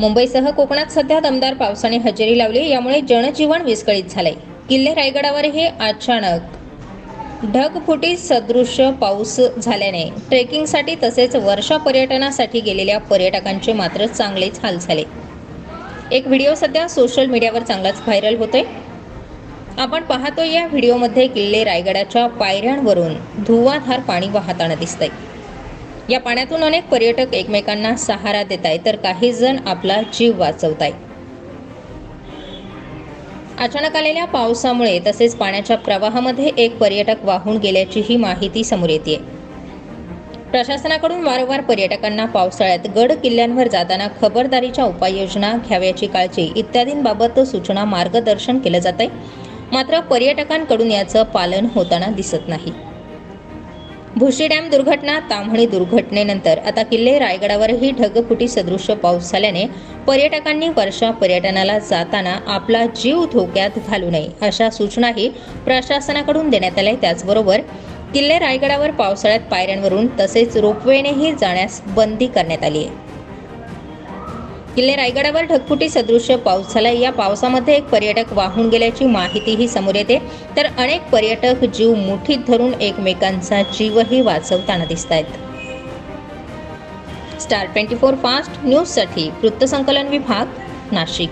मुंबईसह कोकणात सध्या दमदार पावसाने हजेरी लावली, यामुळे जनजीवन विस्कळीत झालंय. किल्ले रायगडावरही अचानक ढगफुटी सदृश्य पाऊस झाल्याने ट्रेकिंगसाठी तसेच वर्षा पर्यटनासाठी गेलेल्या पर्यटकांचे मात्र चांगलेच हाल झाले. एक व्हिडिओ सध्या सोशल मीडियावर चांगलाच व्हायरल होतोय. आपण पाहतोय या व्हिडिओमध्ये किल्ले रायगडाच्या पायऱ्यांवरून धुवाधार पाणी वाहताना दिसतंय. या पाण्यातून अनेक पर्यटक एकमेकांना सहारा देत आहेत, तर काही जण आपला जीव वाचवत आहेत. अचानक आलेल्या पावसामुळे तसेच पाण्याच्या प्रवाहामध्ये एक पर्यटक वाहून गेल्याचीही माहिती समोर येते. प्रशासनाकडून वारंवार पर्यटकांना पावसाळ्यात गड किल्ल्यांवर जाताना खबरदारीच्या उपाययोजना, घ्यावयाची काळजी इत्यादींबाबत सूचना, मार्गदर्शन केलं जात आहे. मात्र पर्यटकांकडून याचं पालन होताना दिसत नाही. भुशी डॅम दुर्घटना, ताम्हणी दुर्घटनेनंतर आता किल्ले रायगडावरही ढगफुटी सदृश्य पाऊस झाल्याने पर्यटकांनी वर्षा पर्यटनाला जाताना आपला जीव धोक्यात घालू नये अशा सूचनाही प्रशासनाकडून देण्यात आल्या. त्याचबरोबर किल्ले रायगडावर पावसाळ्यात पायऱ्यांवरून तसेच रोपवेनेही जाण्यास बंदी करण्यात आली आहे. किल्ले रायगडावर ढगफुटी सदृश्य पाऊस झाला. या पावसामध्ये एक पर्यटक वाहून गेल्याची माहितीही समोर येते, तर अनेक पर्यटक जीव मुठीत धरून एकमेकांचा जीवही वाचवताना दिसत आहेत. स्टार 24 फास्ट न्यूजसाठी वृत्तसंकलन विभाग, नाशिक.